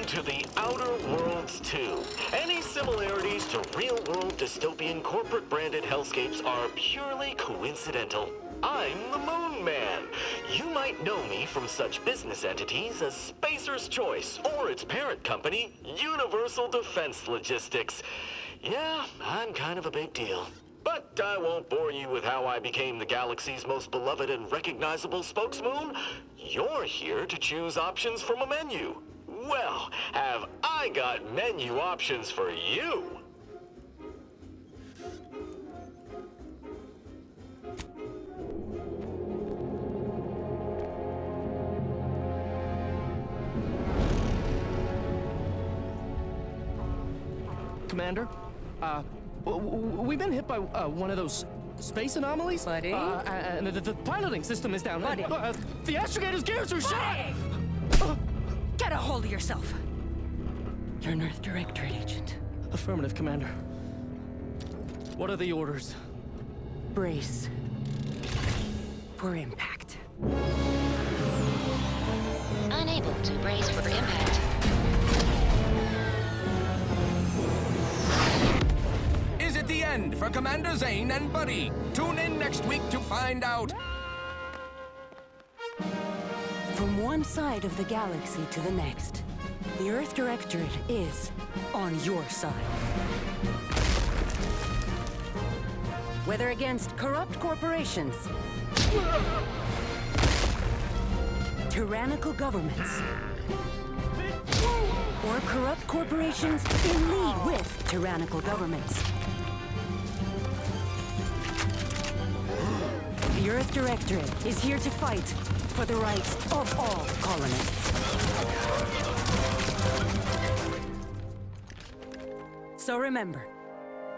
to the Outer Worlds 2. Any similarities to real-world dystopian corporate-branded hellscapes are purely coincidental. I'm the Moon Man. You might know me from such business entities as Spacer's Choice or its parent company, Universal Defense Logistics. Yeah, I'm kind of a big deal. But I won't bore you with how I became the galaxy's most beloved and recognizable spokesmoon. You're here to choose options from a menu. Well, have I got menu options for you? Commander, we've been hit by one of those space anomalies. Buddy? And the piloting system is down. Buddy? The astrogator's gears are shot! Get a hold of yourself. You're an Earth Directorate agent. Affirmative, Commander. What are the orders? Brace for impact. Unable to brace for impact. Is it the end for Commander Zane and Buddy? Tune in next week to find out. From one side of the galaxy to the next, the Earth Directorate is on your side. Whether against corrupt corporations, tyrannical governments, or corrupt corporations in league with tyrannical governments, the Earth Directorate is here to fight for the rights of all colonists. So remember,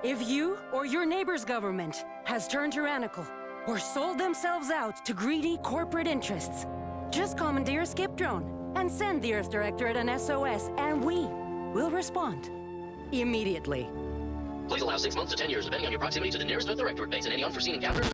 if you or your neighbor's government has turned tyrannical or sold themselves out to greedy corporate interests, just commandeer a skip drone and send the Earth Directorate an SOS, and we will respond immediately. Please allow 6 months to 10 years, depending on your proximity to the nearest Earth Directorate base and any unforeseen encounters.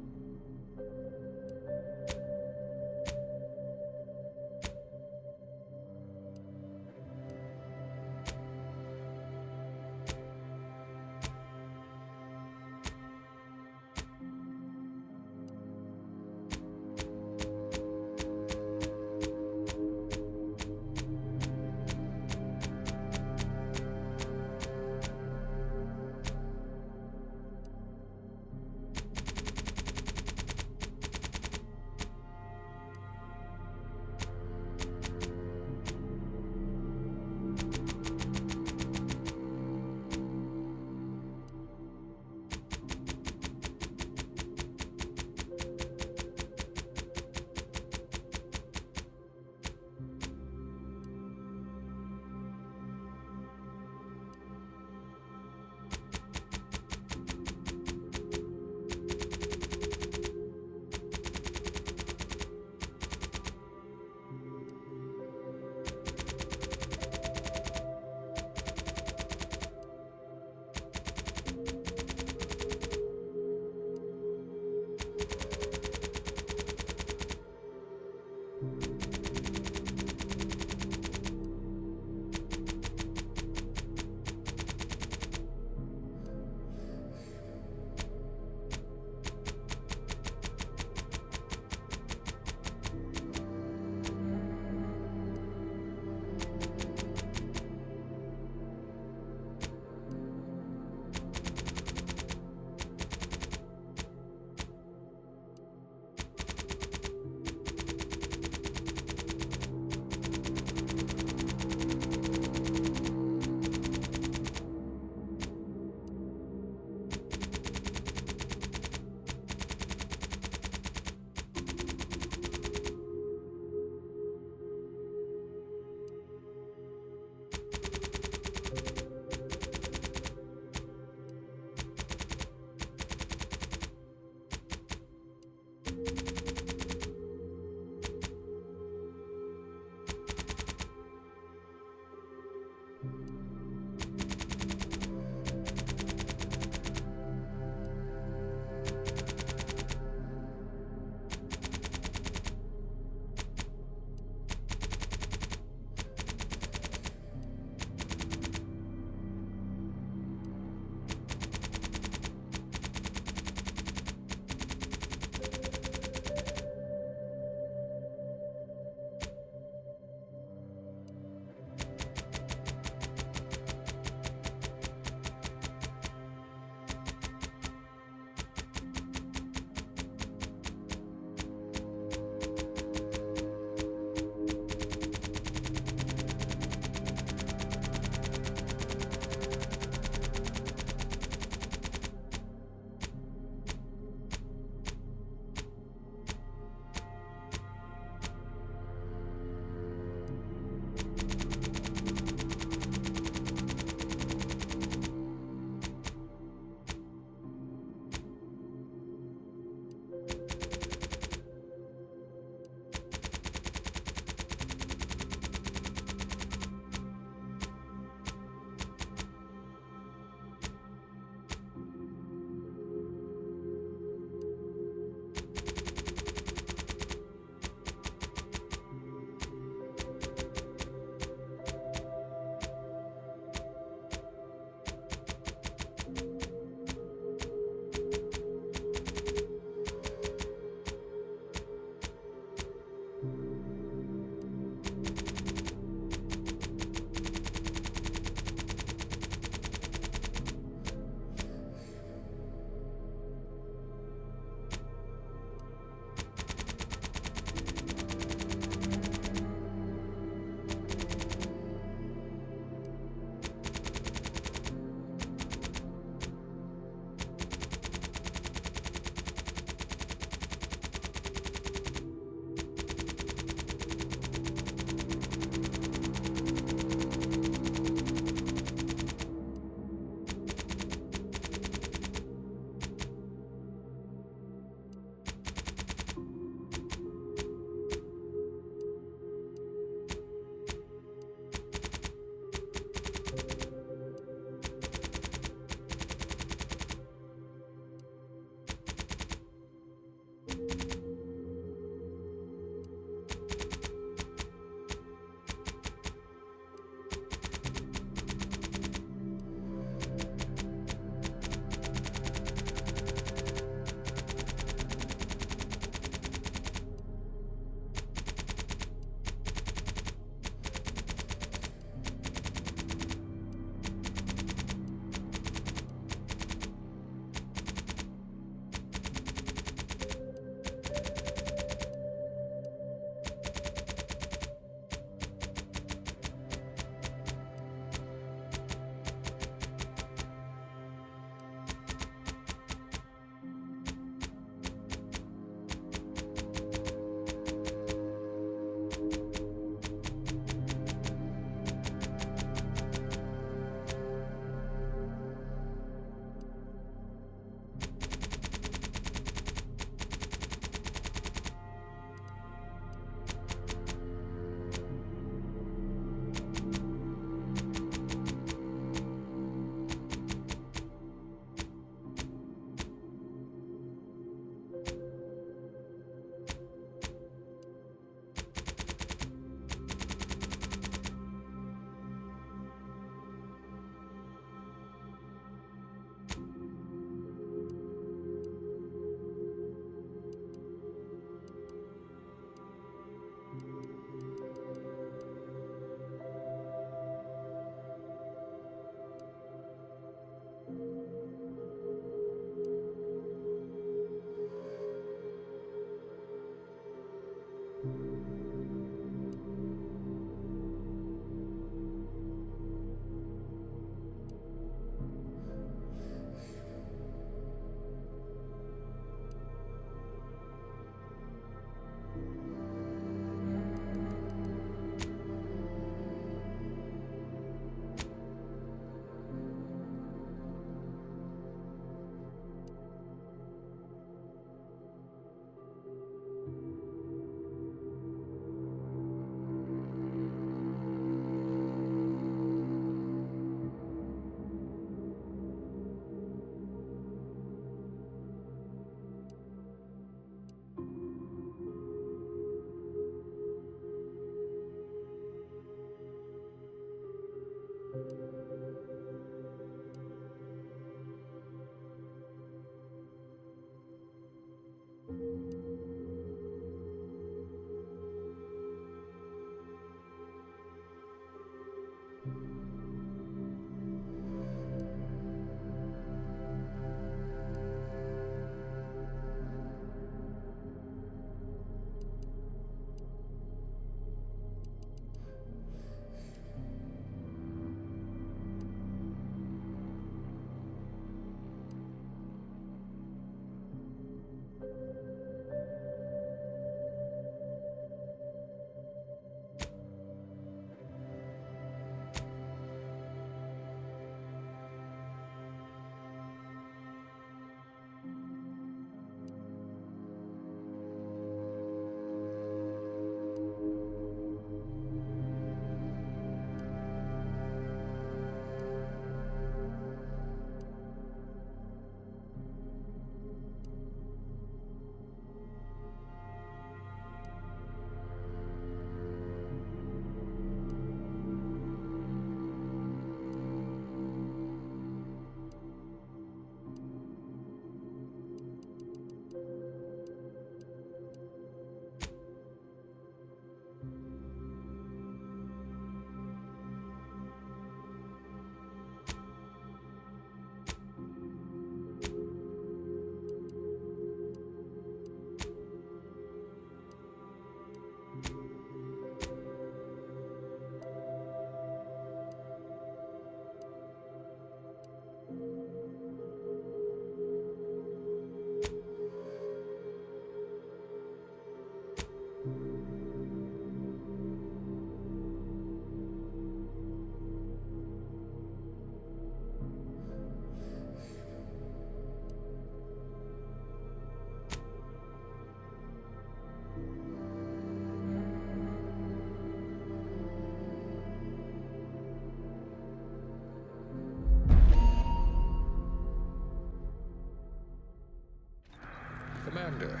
Commander,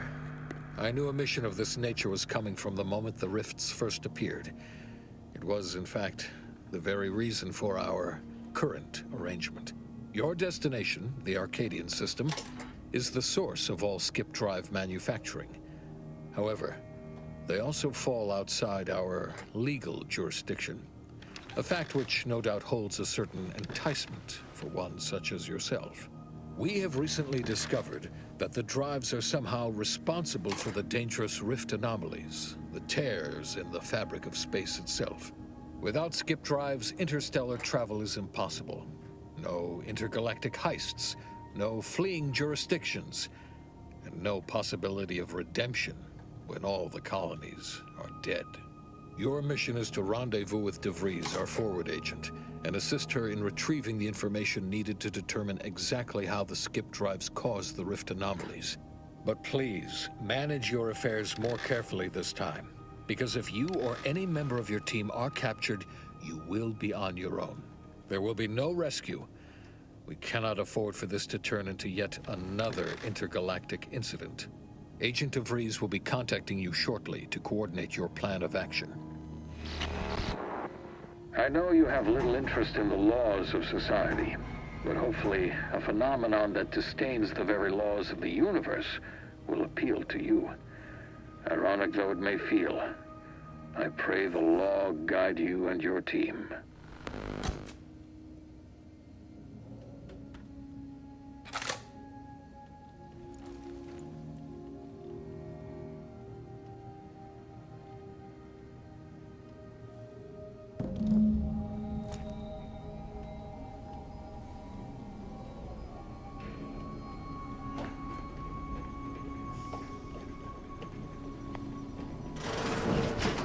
I knew a mission of this nature was coming from the moment the rifts first appeared. It was, in fact, the very reason for our current arrangement. Your destination, the Arcadian system, is the source of all skip drive manufacturing. However, they also fall outside our legal jurisdiction, a fact which no doubt holds a certain enticement for one such as yourself. We have recently discovered that the drives are somehow responsible for the dangerous rift anomalies, the tears in the fabric of space itself. Without skip drives, interstellar travel is impossible. No intergalactic heists, no fleeing jurisdictions, and no possibility of redemption when all the colonies are dead. Your mission is to rendezvous with Vries, our forward agent, and assist her in retrieving the information needed to determine exactly how the skip drives cause the rift anomalies. But please, manage your affairs more carefully this time, because if you or any member of your team are captured, you will be on your own. There will be no rescue. We cannot afford for this to turn into yet another intergalactic incident. Agent Vries will be contacting you shortly to coordinate your plan of action. I know you have little interest in the laws of society, but hopefully a phenomenon that disdains the very laws of the universe will appeal to you. Ironic though it may feel, I pray the law guide you and your team.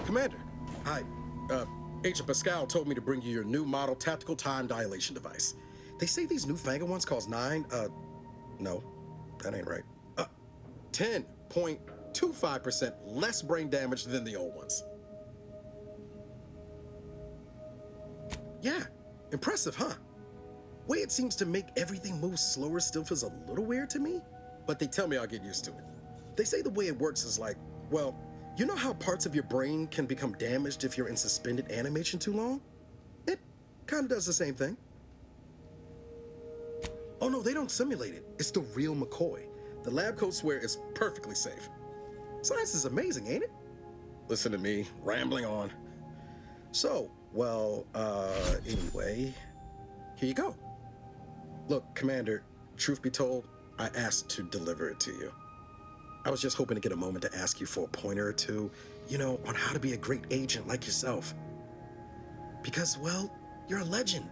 Commander, hi. Agent Pascal told me to bring you your new model tactical time dilation device. They say these newfangled ones cause no, that ain't right. 10.25% less brain damage than the old ones. Yeah, impressive, huh? Way it seems to make everything move slower still feels a little weird to me, but they tell me I'll get used to it. They say the way it works is like, well, you know how parts of your brain can become damaged if you're in suspended animation too long? It kind of does the same thing. Oh no, they don't simulate it. It's the real McCoy. The lab coats swear it's perfectly safe. Science is amazing, ain't it? Listen to me, rambling on. So, well, anyway, here you go. Look, Commander, truth be told, I asked to deliver it to you. I was just hoping to get a moment to ask you for a pointer or two, you know, on how to be a great agent like yourself. Because, well, you're a legend.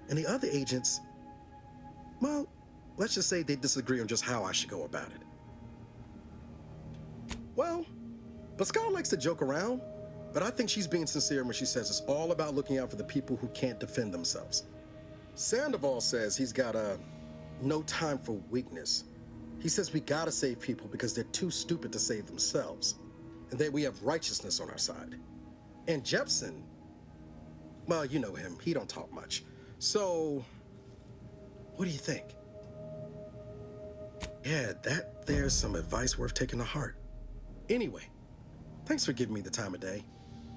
And the other agents, well, let's just say they disagree on just how I should go about it. Well, Pascal likes to joke around, but I think she's being sincere when she says it's all about looking out for the people who can't defend themselves. Sandoval says he's got no time for weakness. He says we gotta save people because they're too stupid to save themselves, and that we have righteousness on our side. And Jepson, well, you know him, he don't talk much. So, what do you think? Yeah, there's some advice worth taking to heart. Anyway, thanks for giving me the time of day.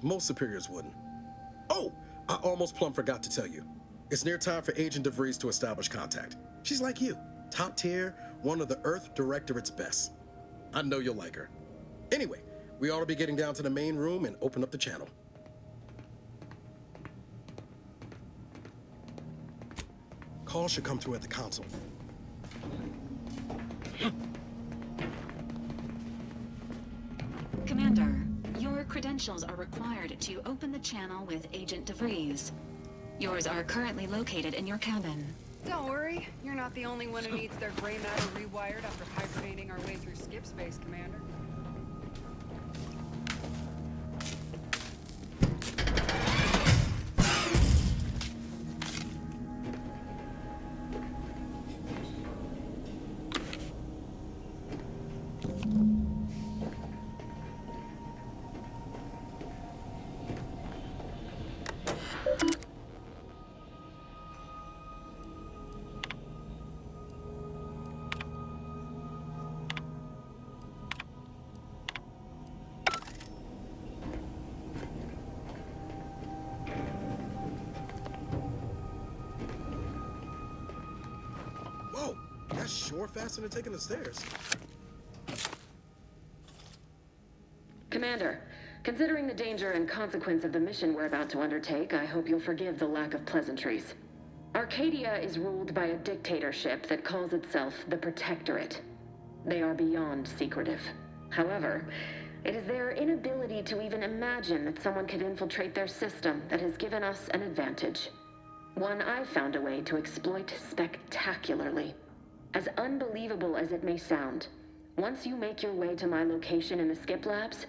Most superiors wouldn't. Oh, I almost plumb forgot to tell you. It's near time for Agent Vries to establish contact. She's like you, top tier, one of the Earth Directorate's best. I know you'll like her. Anyway, we ought to be getting down to the main room and open up the channel. Call should come through at the console. Commander, your credentials are required to open the channel with Agent Vries. Yours are currently located in your cabin. Don't worry, you're not the only one who needs their gray matter rewired after hibernating our way through skip space, Commander. That's sure faster than taking the stairs. Commander, considering the danger and consequence of the mission we're about to undertake, I hope you'll forgive the lack of pleasantries. Arcadia is ruled by a dictatorship that calls itself the Protectorate. They are beyond secretive. However, it is their inability to even imagine that someone could infiltrate their system that has given us an advantage. One I've found a way to exploit spectacularly. As unbelievable as it may sound, once you make your way to my location in the Skip Labs,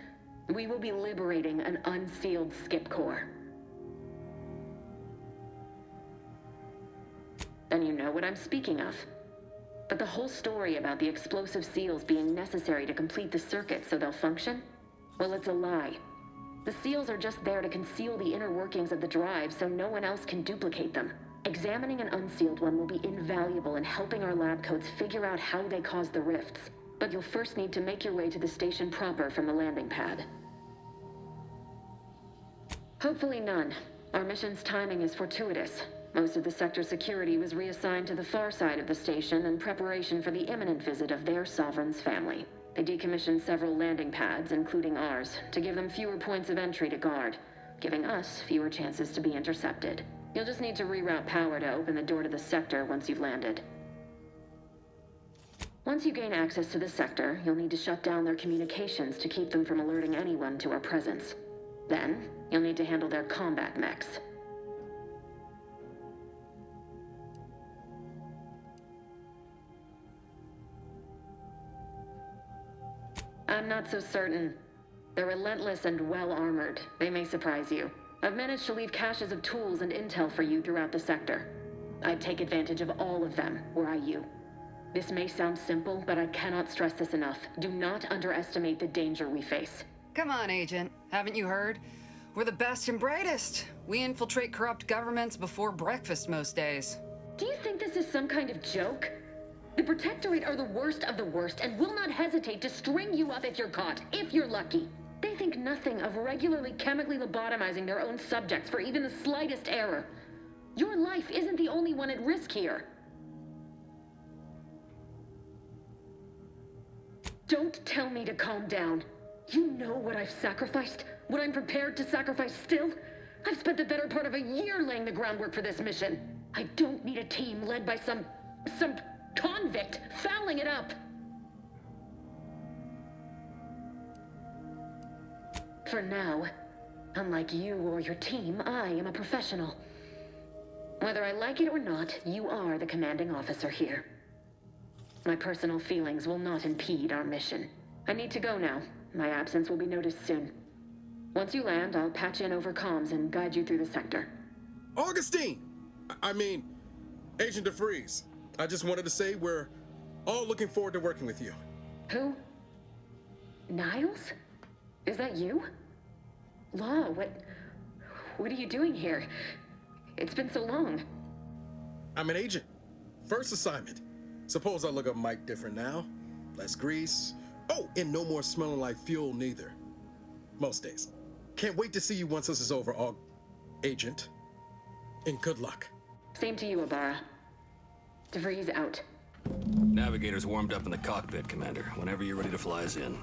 we will be liberating an unsealed Skip core. Then you know what I'm speaking of. But the whole story about the explosive seals being necessary to complete the circuit so they'll function? Well, it's a lie. The seals are just there to conceal the inner workings of the drive so no one else can duplicate them. Examining an unsealed one will be invaluable in helping our lab coats figure out how they cause the rifts. But you'll first need to make your way to the station proper from the landing pad. Hopefully none. Our mission's timing is fortuitous. Most of the sector's security was reassigned to the far side of the station in preparation for the imminent visit of their sovereign's family. They decommissioned several landing pads, including ours, to give them fewer points of entry to guard, giving us fewer chances to be intercepted. You'll just need to reroute power to open the door to the sector once you've landed. Once you gain access to the sector, you'll need to shut down their communications to keep them from alerting anyone to our presence. Then, you'll need to handle their combat mechs. I'm not so certain. They're relentless and well-armored. They may surprise you. I've managed to leave caches of tools and intel for you throughout the sector. I'd take advantage of all of them, were I you. This may sound simple, but I cannot stress this enough. Do not underestimate the danger we face. Come on, Agent. Haven't you heard? We're the best and brightest. We infiltrate corrupt governments before breakfast most days. Do you think this is some kind of joke? The Protectorate are the worst of the worst and will not hesitate to string you up if you're caught, if you're lucky. They think nothing of regularly chemically lobotomizing their own subjects for even the slightest error. Your life isn't the only one at risk here. Don't tell me to calm down. You know what I've sacrificed? What I'm prepared to sacrifice still? I've spent the better part of a year laying the groundwork for this mission. I don't need a team led by some convict fouling it up. For now, unlike you or your team, I am a professional. Whether I like it or not, you are the commanding officer here. My personal feelings will not impede our mission. I need to go now. My absence will be noticed soon. Once you land, I'll patch in over comms and guide you through the sector. Augustine! I mean, Agent Vries. I just wanted to say we're all looking forward to working with you. Who? Niles? Is that you? Law, what are you doing here? It's been so long. I'm an agent. First assignment. Suppose I look up Mike different now. Less grease. Oh, and no more smelling like fuel neither. Most days. Can't wait to see you once this is over, Agent. And good luck. Same to you, Ibarra. DeVries out. Navigator's warmed up in the cockpit, Commander. Whenever you're ready to fly us in.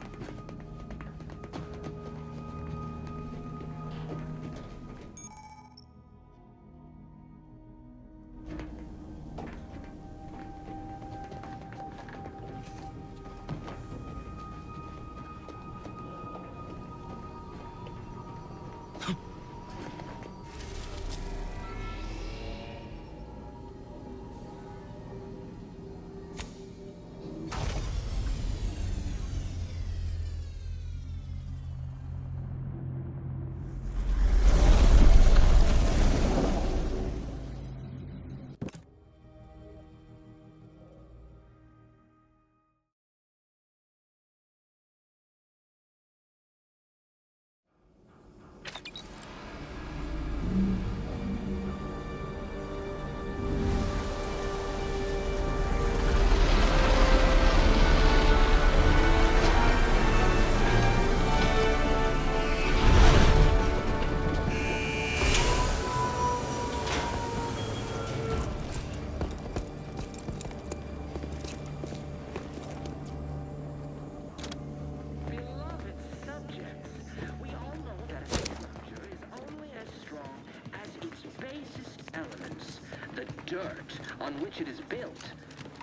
dirt on which it is built,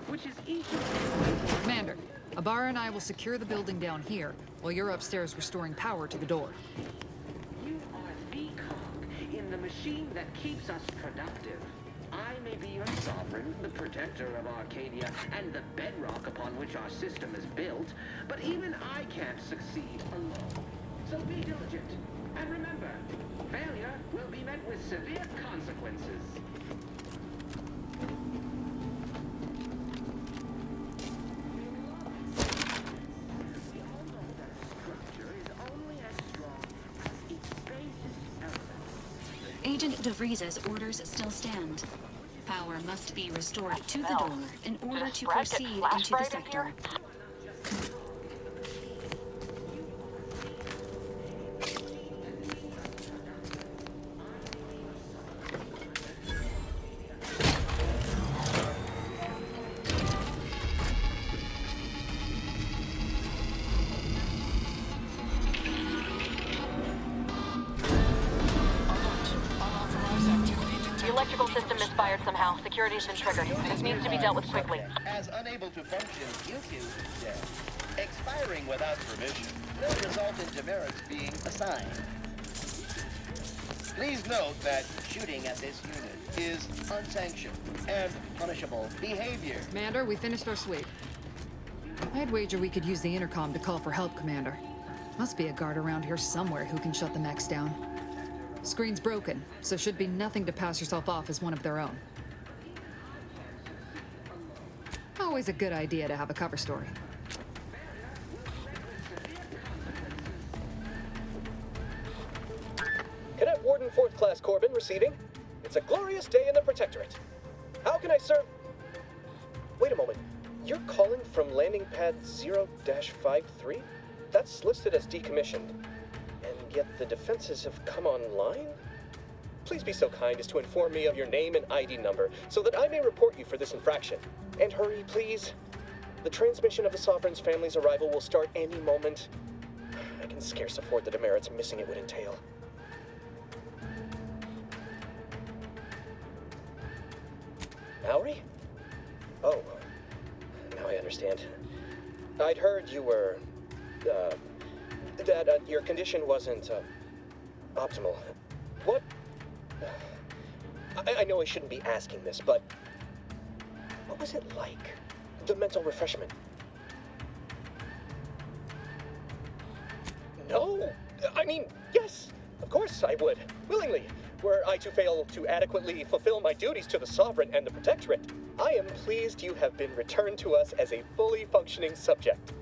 which is each Commander, Abara and I will secure the building down here, while you're upstairs restoring power to the door. You are the cog in the machine that keeps us productive. I may be your sovereign, the protector of Arcadia, and the bedrock upon which our system is built, but even I can't succeed alone. So be diligent, and remember, failure will be met with severe consequences. We all know that a structure is only as strong as its basest elements. Agent De Vries's orders still stand. Power must be restored to the door in order to proceed into the sector. Somehow, security's been triggered. This needs to be dealt with quickly. As unable to function due to death, expiring without permission will result in demerits being assigned. Please note that shooting at this unit is unsanctioned and punishable behavior. Commander, we finished our sweep. I'd wager we could use the intercom to call for help, Commander. Must be a guard around here somewhere who can shut the mechs down. Screen's broken, so should be nothing to pass yourself off as one of their own. Always a good idea to have a cover story. Cadet Warden 4th Class Corbin receiving. It's a glorious day in the Protectorate. How can I serve? Wait a moment. You're calling from landing pad 0-53? That's listed as decommissioned. And yet the defenses have come online? Please be so kind as to inform me of your name and ID number so that I may report you for this infraction. And hurry, please. The transmission of the Sovereign's family's arrival will start any moment. I can scarce afford the demerits missing it would entail. Mallory? Oh, now I understand. I'd heard you were, that your condition wasn't, optimal. What? I know I shouldn't be asking this, but what was it like? The mental refreshment? No! I mean, yes! Of course I would. Willingly. Were I to fail to adequately fulfill my duties to the Sovereign and the Protectorate, I am pleased you have been returned to us as a fully functioning subject.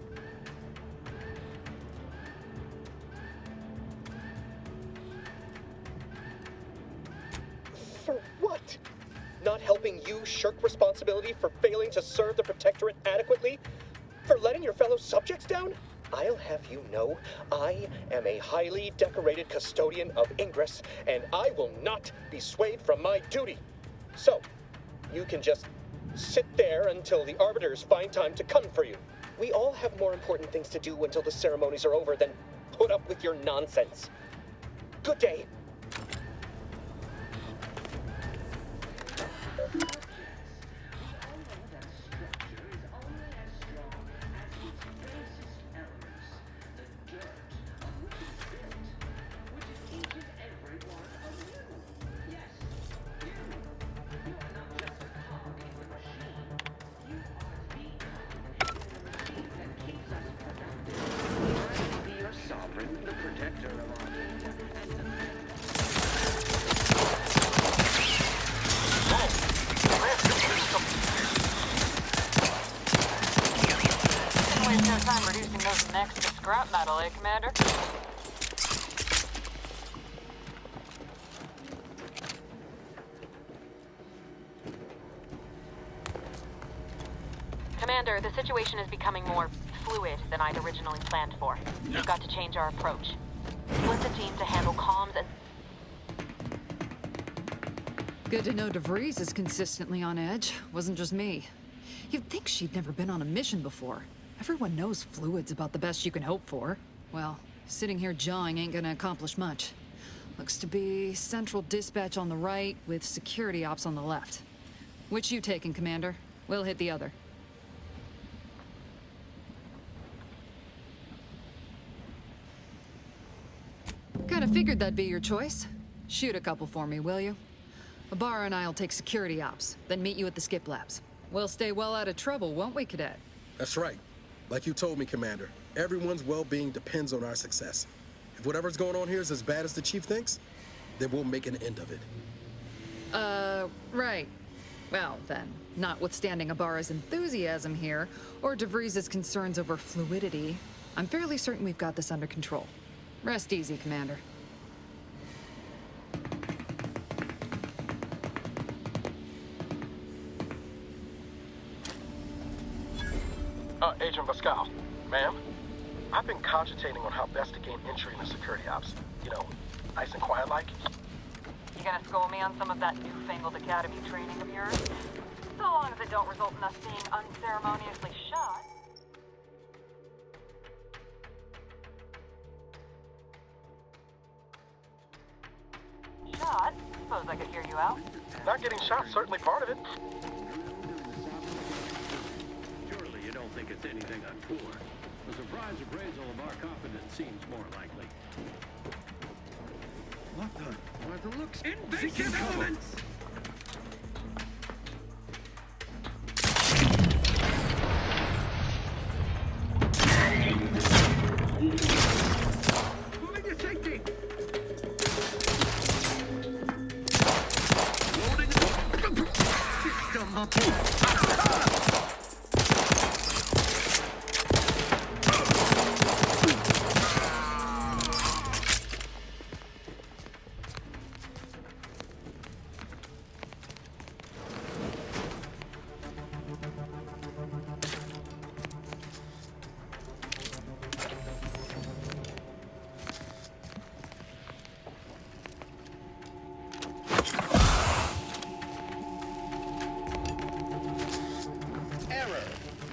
For what? Not helping you shirk responsibility for failing to serve the Protectorate adequately? For letting your fellow subjects down? I'll have you know, I am a highly decorated custodian of Ingress, and I will not be swayed from my duty. So, you can just sit there until the Arbiters find time to come for you. We all have more important things to do until the ceremonies are over than put up with your nonsense. Good day. Commander? Commander, the situation is becoming more fluid than I'd originally planned for. We've got to change our approach. Split the team to handle comms and... Good to know De Vries is consistently on edge. Wasn't just me. You'd think she'd never been on a mission before. Everyone knows fluid's about the best you can hope for. Well, sitting here jawing ain't gonna accomplish much. Looks to be central dispatch on the right with security ops on the left. Which you taking, Commander? We'll hit the other. Kinda figured that'd be your choice. Shoot a couple for me, will you? Ibarra and I'll take security ops, then meet you at the skip labs. We'll stay well out of trouble, won't we, Cadet? That's right. Like you told me, Commander, everyone's well-being depends on our success. If whatever's going on here is as bad as the Chief thinks, then we'll make an end of it. Right. Well, then, notwithstanding Ibarra's enthusiasm here, or DeVries' concerns over fluidity, I'm fairly certain we've got this under control. Rest easy, Commander. Agent Pascal. Ma'am? I've been cogitating on how best to gain entry into security ops. You know, nice and quiet-like. You gonna school me on some of that newfangled academy training of yours? So long as it don't result in us being unceremoniously shot. Shot? Suppose I could hear you out. Not getting shot, certainly part of it. Surely you don't think it's anything untoward. The surprise appraisal of our confidence seems more likely. What the? By the looks... Invasive elements! Moving to safety! Loading system up!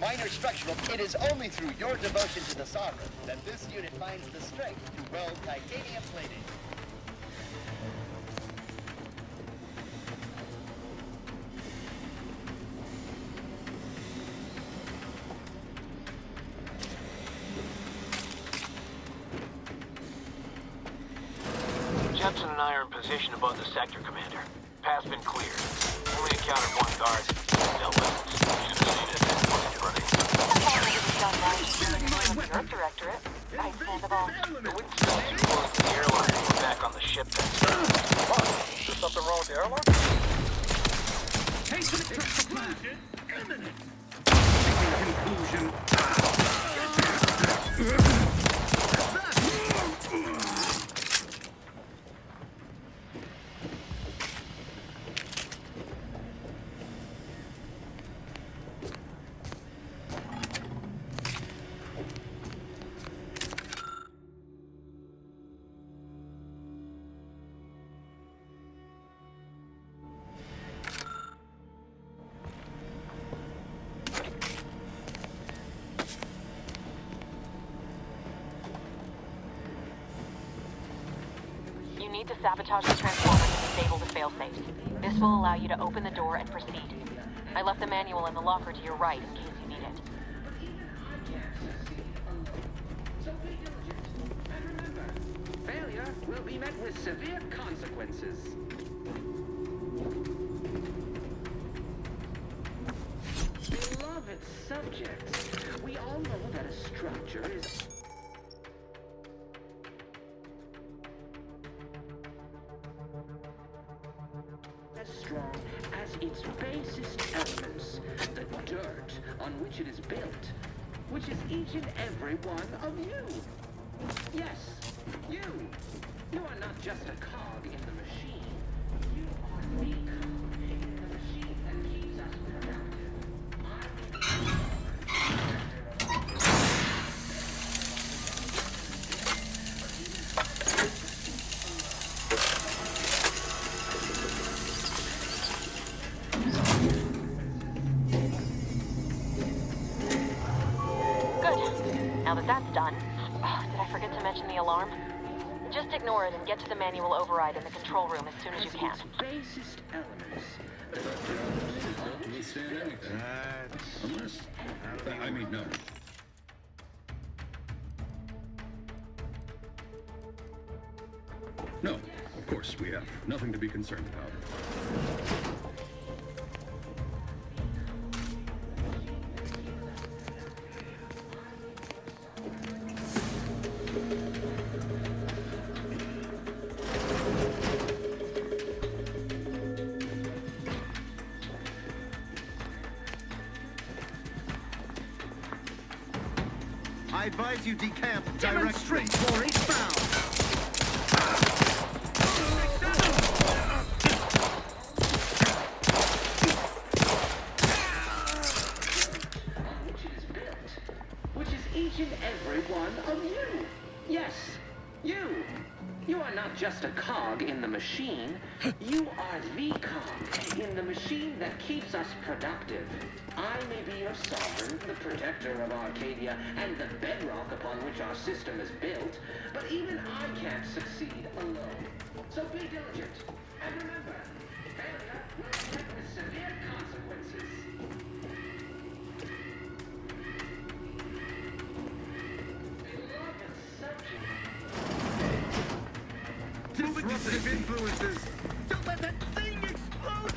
Minor structural, it is only through your devotion to the Sovereign that this unit finds the strength to weld titanium plating. Jepson and I are in position above the sector, Commander. Path's been cleared. Only encountered one guard. No weapons. Should have seen it. Earth Directorate. I stand of all. The wind's still too close to the airline. We're back on the ship then. What? Is there something wrong with the airlock? Hasten conclusion imminent. Conclusion. You need to sabotage the transformer to disable the failsafes. This will allow you to open the door and proceed. I left the manual in the locker to your right in case you need it. Failure will be met with severe consequences. Beloved subjects, we all know that a structure is as strong as its basest elements, the dirt on which it is built, which is each and every one of you. Yes, you. You are not just a cog in the machine. You are the cog in the machine that keeps us productive. Now that that's done, did I forget to mention the alarm? Just ignore it and get to the manual override in the control room as soon as you can. Basest elements, the dirt place. Unless... I mean, no. No, of course, we have nothing to be concerned about. I advise you decamp directly for eastbound. Which is each and every one of you. Yes, you. You are not just a cog in the machine. You are the cog in the machine that keeps us productive. I may be your sovereign, the protector of Arcadia, and the bedrock upon which our system is built, but even I can't succeed alone. So be diligent, and remember, failure will come with severe consequences. Beloved subject. Disruptive influences. Don't let that thing explode!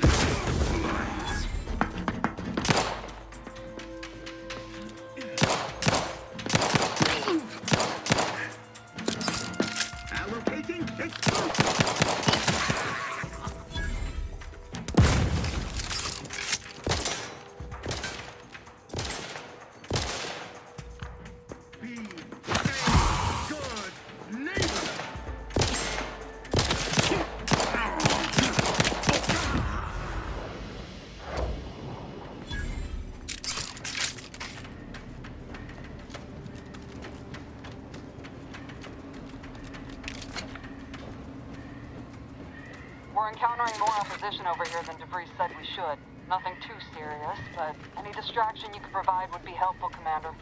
Allocating explosive. Be a good neighbor. We're encountering more opposition over here than Vries said we should. Nothing too serious, but any distraction you could provide would be helpful, Commander.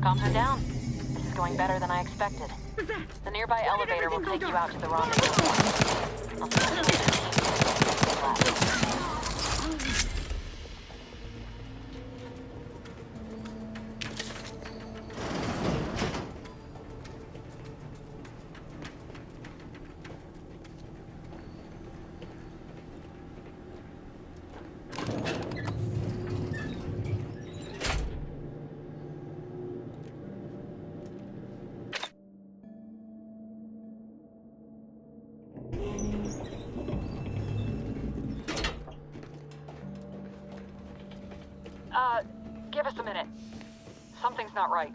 Comms are down. This is going better than I expected. The nearby elevator will take you out to the rendezvous. I'll see you later. Just a minute. Something's not right.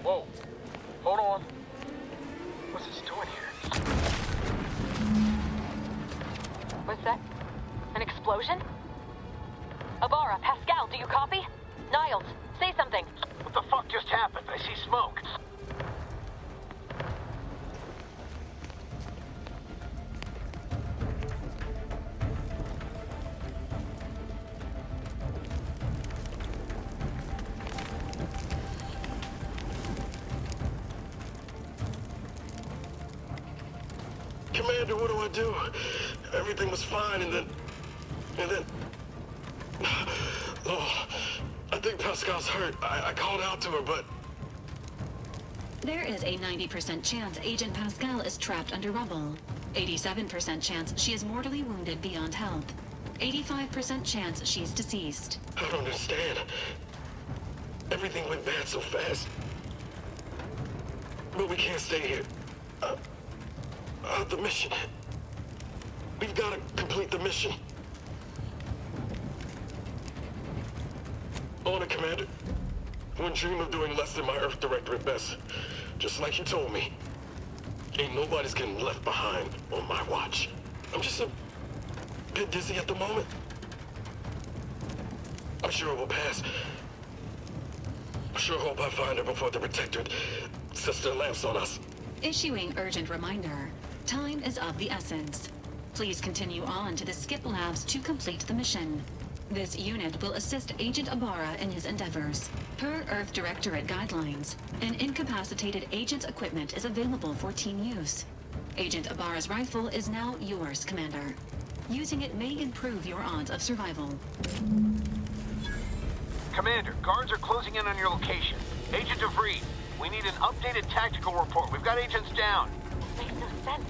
Whoa. Hold on. What's this doing here? What's that? An explosion? Abara, Pascal, do you copy? Niles, say something. What the fuck just happened? I see smoke. Commander, what do I do? Everything was fine, and then... Oh, I think Pascal's hurt. I called out to her, but... There is a 90% chance Agent Pascal is trapped under rubble. 87% chance she is mortally wounded beyond help. 85% chance she's deceased. I don't understand. Everything went bad so fast. But we can't stay here. The mission. We've got to complete the mission. On it, Commander. Wouldn't dream of doing less than my Earth Director at best. Just like you told me. Ain't nobody's getting left behind on my watch. I'm just a bit dizzy at the moment. I'm sure it will pass. I sure hope I find her before the Protectorate sets their lamps on us. Issuing urgent reminder. Time is of the essence. Please continue on to the Skip Labs to complete the mission. This unit will assist Agent Abara in his endeavors. Per Earth Directorate guidelines, an incapacitated agent's equipment is available for team use. Agent Abara's rifle is now yours, Commander. Using it may improve your odds of survival. Commander, guards are closing in on your location. Agent Vries, we need an updated tactical report. We've got agents down. Makes no sense.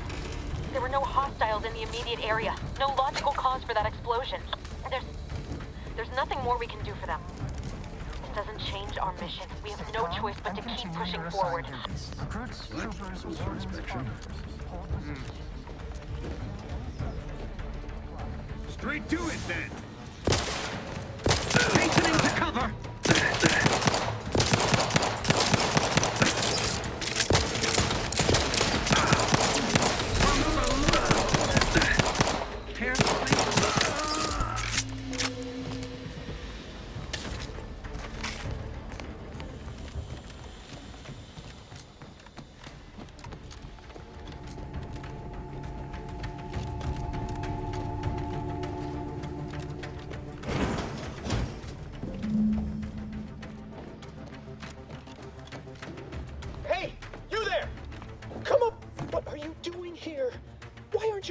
There were no hostiles in the immediate area. No logical cause for that explosion. There's nothing more we can do for them. This doesn't change our mission. We have no choice but to keep pushing forward. Straight to it, then. Hastening to cover.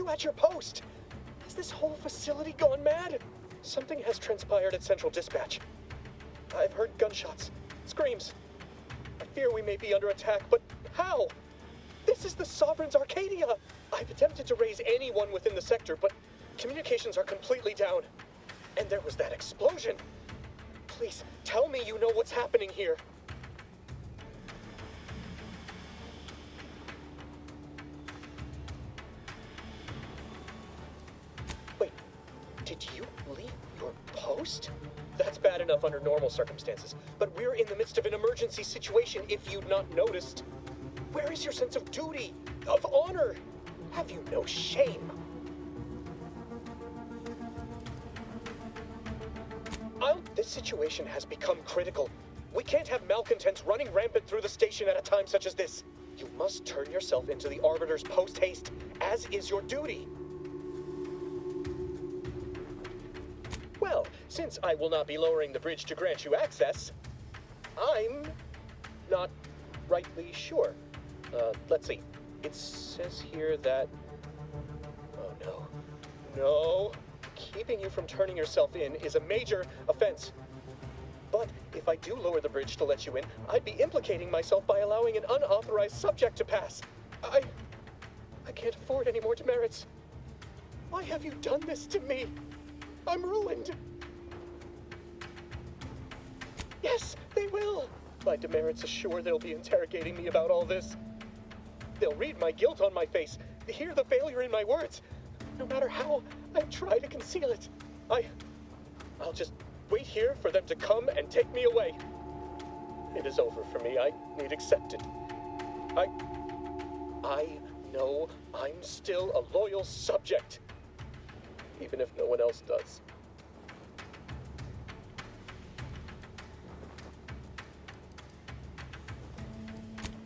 At your post. Has this whole facility gone mad? Something has transpired at Central Dispatch. I've heard gunshots, screams. I fear we may be under attack, but how? This is the Sovereign's Arcadia. I've attempted to raise anyone within the sector, but communications are completely down. And there was that explosion. Please, tell me you know what's happening here. Did you leave your post? That's bad enough under normal circumstances, but we're in the midst of an emergency situation if you'd not noticed. Where is your sense of duty, of honor? Have you no shame? I'll This situation has become critical. We can't have malcontents running rampant through the station at a time such as this. You must turn yourself into the Arbiters post-haste, as is your duty. Well, since I will not be lowering the bridge to grant you access, I'm not rightly sure. Let's see. It says here that... Oh, no. No. Keeping you from turning yourself in is a major offense. But if I do lower the bridge to let you in, I'd be implicating myself by allowing an unauthorized subject to pass. I can't afford any more demerits. Why have you done this to me? I'm ruined. Yes, they will. My demerits assure they'll be interrogating me about all this. They'll read my guilt on my face, hear the failure in my words. No matter how I try to conceal it, I'll just wait here for them to come and take me away. It is over for me. I need accept it. I know I'm still a loyal subject, even if no one else does.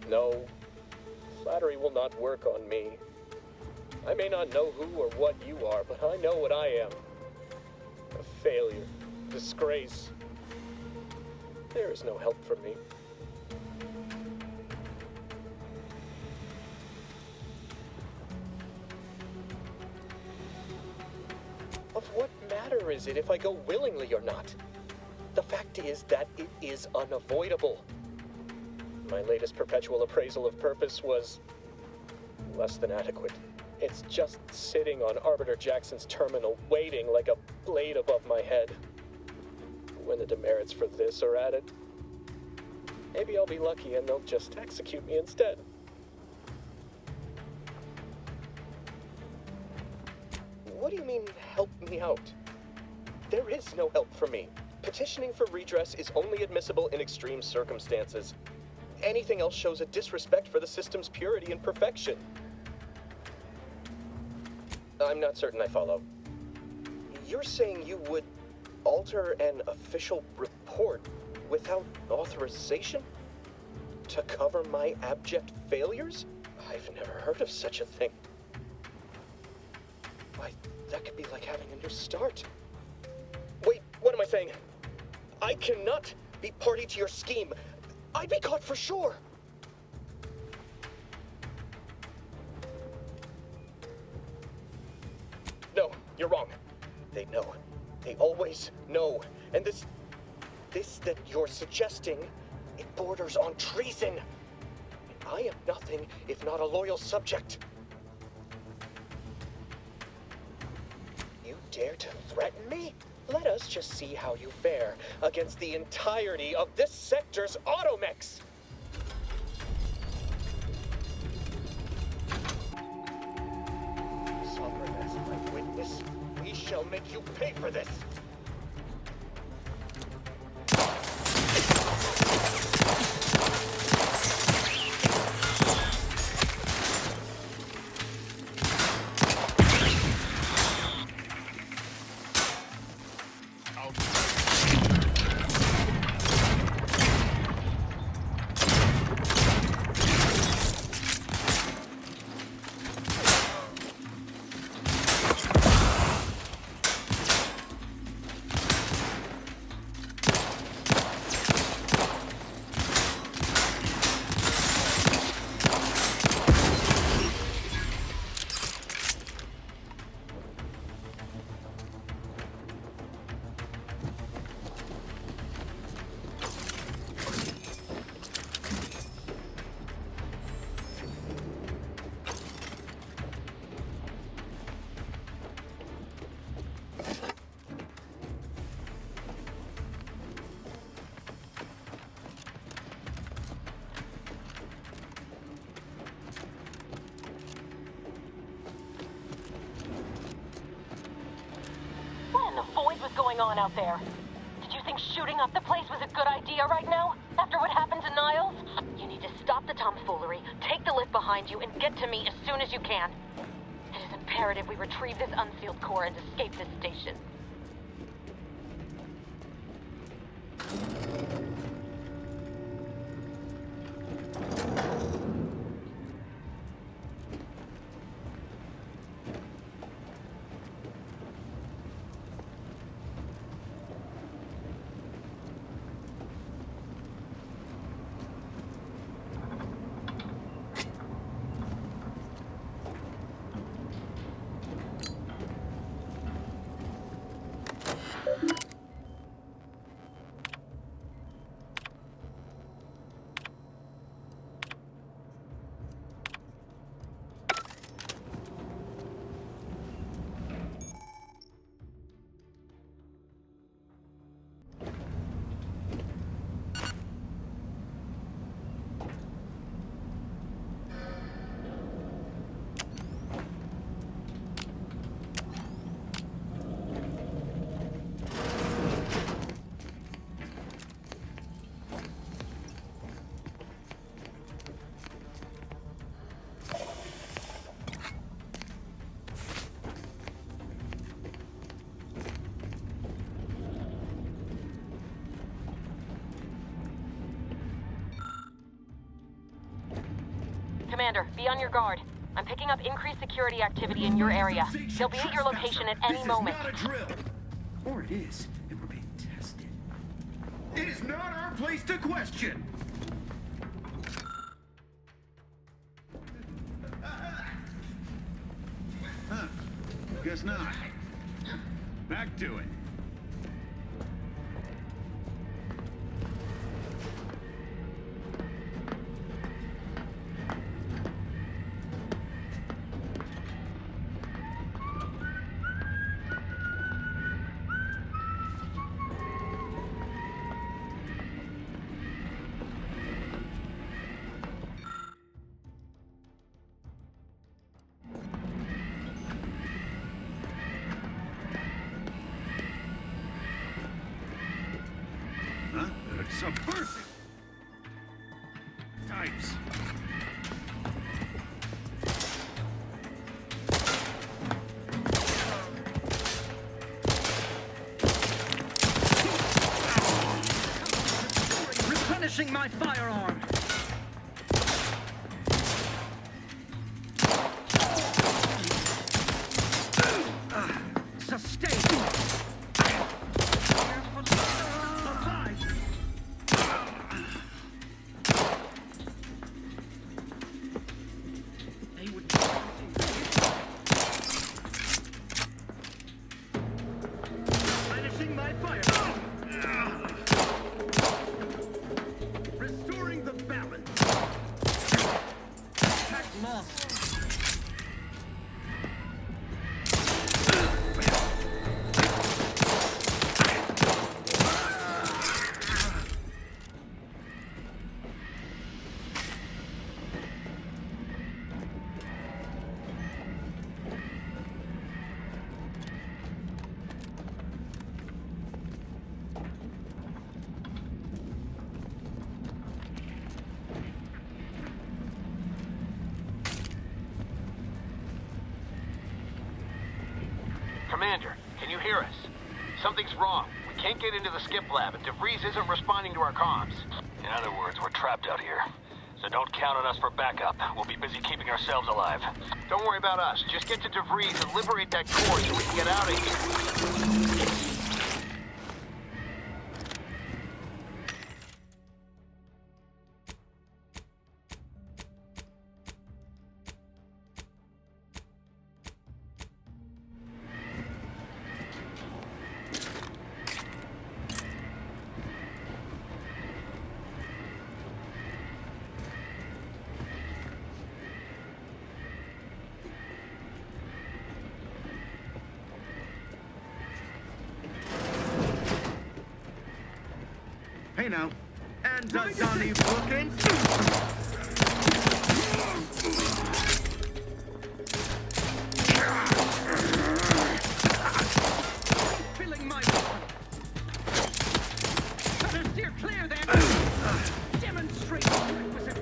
No, flattery will not work on me. I may not know who or what you are, but I know what I am. A failure, disgrace. There is no help for me. Of what matter is it if I go willingly or not? The fact is that it is unavoidable. My latest perpetual appraisal of purpose was less than adequate. It's just sitting on Arbiter Jackson's terminal, waiting like a blade above my head. When the demerits for this are added, maybe I'll be lucky and they'll just execute me instead. What do you mean, help me out? There is no help for me. Petitioning for redress is only admissible in extreme circumstances. Anything else shows a disrespect for the system's purity and perfection. I'm not certain I follow. You're saying you would alter an official report without authorization? To cover my abject failures? I've never heard of such a thing. Why, that could be like having a new start. Wait, what am I saying? I cannot be party to your scheme. I'd be caught for sure. No, you're wrong. They know. They always know. And this that you're suggesting, it borders on treason. And I am nothing if not a loyal subject. You dare to threaten me? Let us just see how you fare against the entirety of this sector's automechs. Sovereign as my witness, we shall make you pay for this. On out there. Did you think shooting up the place was a good idea right now? After what happened to Niles? You need to stop the tomfoolery, take the lift behind you, and get to me as soon as you can. It is imperative we retrieve this unsealed core and escape this station. Commander, be on your guard. I'm picking up increased security activity in your area. They'll be at your location at any moment. This is not a drill. Or it is, and we're being tested. It is not our place to question. Huh. Guess not. Back to it. Subversive types. Replenishing my firearm. Sustain. Commander, can you hear us? Something's wrong. We can't get into the skip lab, and Vries isn't responding to our comms. In other words, we're trapped out here. So don't count on us for backup. We'll be busy keeping ourselves alive. Don't worry about us. Just get to Vries and liberate that core so we can get out of here. Hey now. And Johnny looking. Filling my weapon. Better steer clear then. Demonstrate the requisite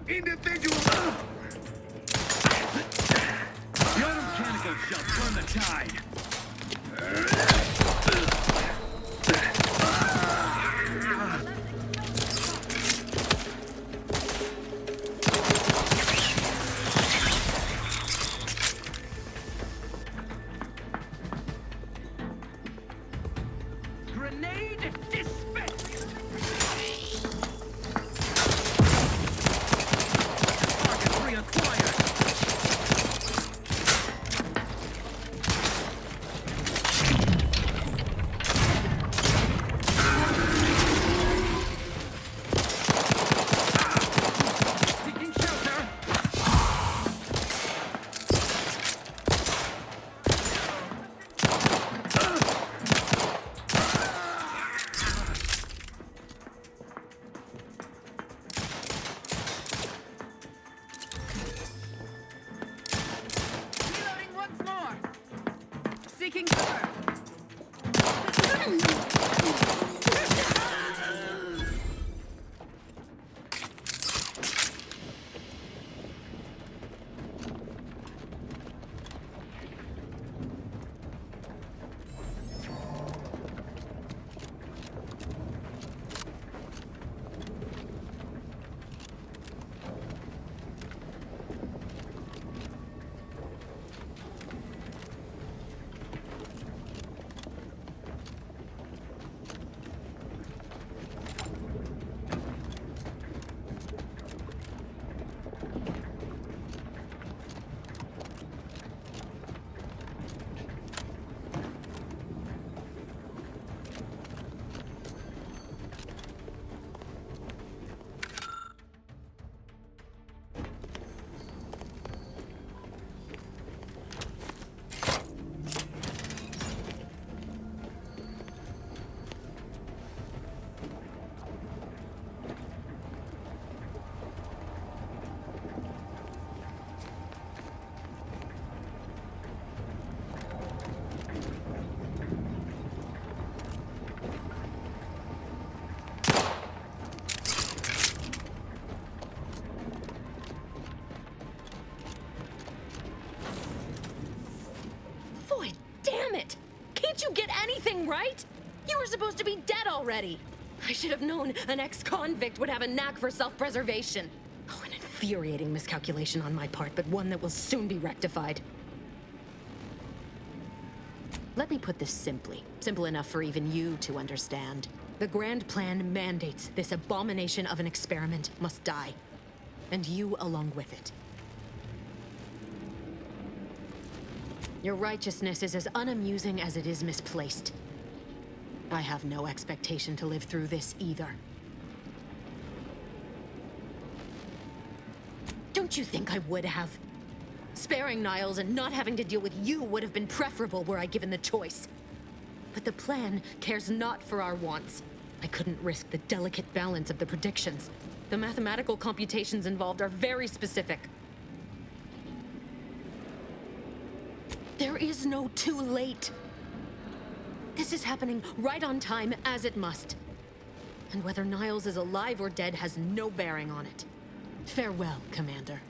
Individual! Your mechanical shall turn the tide. grenade dispense. taking cover! Right? You were supposed to be dead already. I should have known an ex-convict would have a knack for self-preservation. Oh, an infuriating miscalculation on my part, but one that will soon be rectified. Let me put this simply. Simple enough for even you to understand. The grand plan mandates this abomination of an experiment must die. And you along with it. Your righteousness is as unamusing as it is misplaced. I have no expectation to live through this either. Don't you think I would have? Sparing Niles and not having to deal with you would have been preferable were I given the choice. But the plan cares not for our wants. I couldn't risk the delicate balance of the predictions. The mathematical computations involved are very specific. There is no too late. This is happening right on time, as it must. And whether Niles is alive or dead has no bearing on it. Farewell, Commander.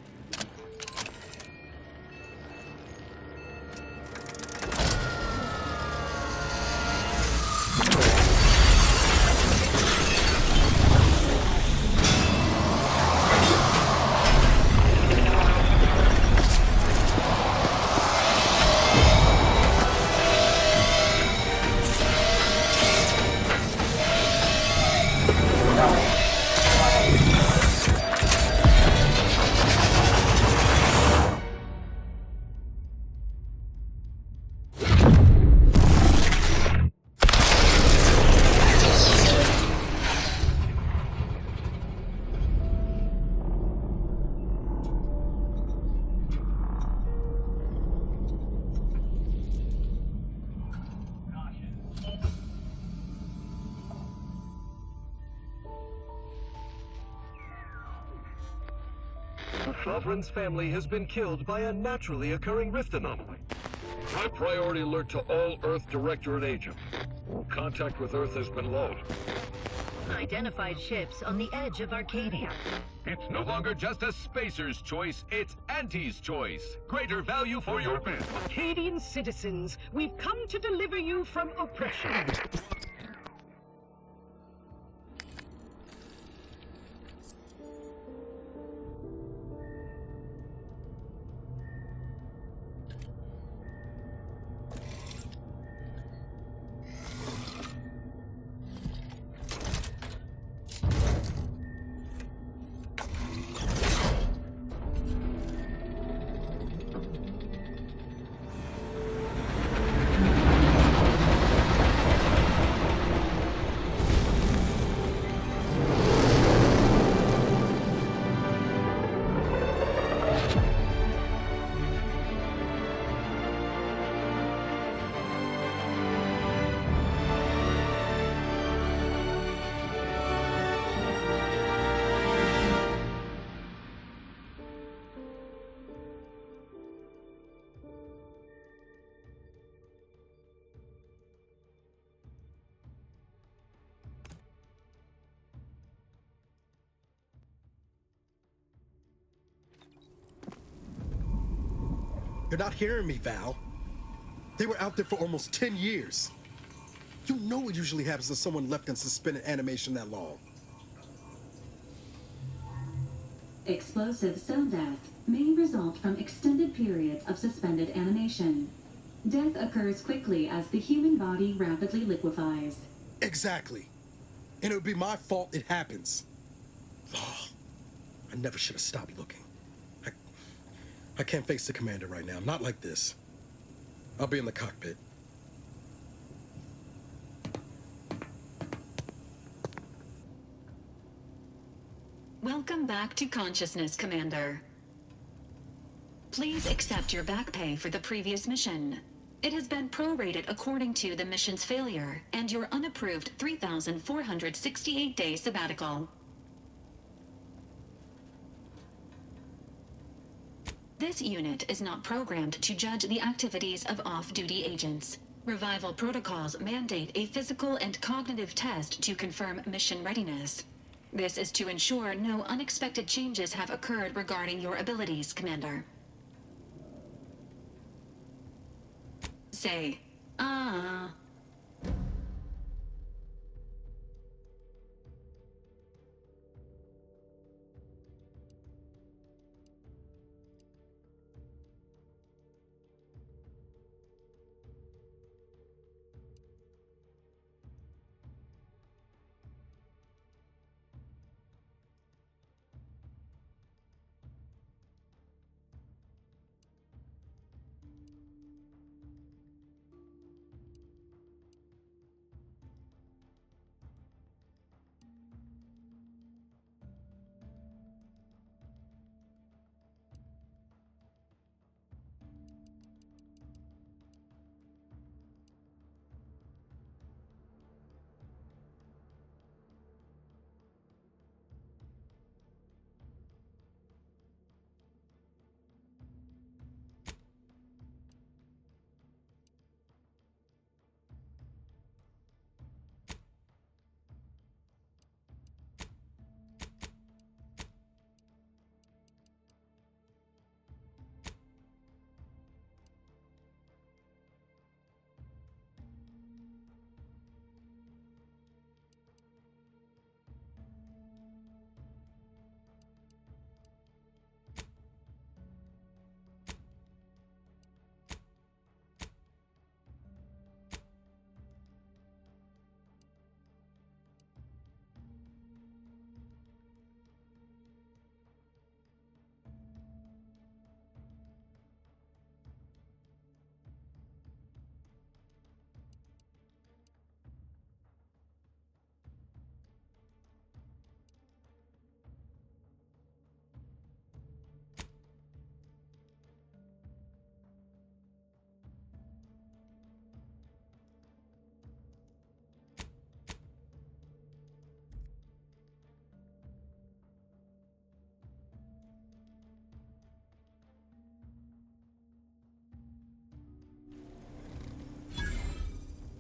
Sovereign's family has been killed by a naturally occurring rift anomaly. High priority alert to all Earth Directorate agents. Contact with Earth has been low. Identified ships on the edge of Arcadia. It's no longer just a spacer's choice, it's Auntie's choice. Greater value for your men. Arcadian citizens, we've come to deliver you from oppression. You're not hearing me, Val. They were out there for almost 10 years. You know what usually happens to someone left in suspended animation that long. Explosive cell death may result from extended periods of suspended animation. Death occurs quickly as the human body rapidly liquefies. Exactly. And it would be my fault it happens. Oh, I never should have stopped looking. I can't face the commander right now. Not like this. I'll be in the cockpit. Welcome back to consciousness, Commander. Please accept your back pay for the previous mission. It has been prorated according to the mission's failure and your unapproved 3,468-day sabbatical. This unit is not programmed to judge the activities of off-duty agents. Revival protocols mandate a physical and cognitive test to confirm mission readiness. This is to ensure no unexpected changes have occurred regarding your abilities, Commander. Say, ah.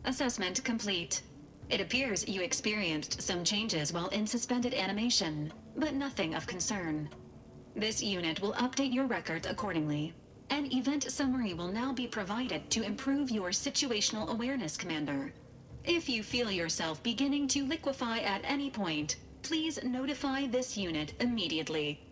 Assessment complete. It appears you experienced some changes while in suspended animation, but nothing of concern. This unit will update your records accordingly. An event summary will now be provided to improve your situational awareness, Commander. If you feel yourself beginning to liquefy at any point, please notify this unit immediately.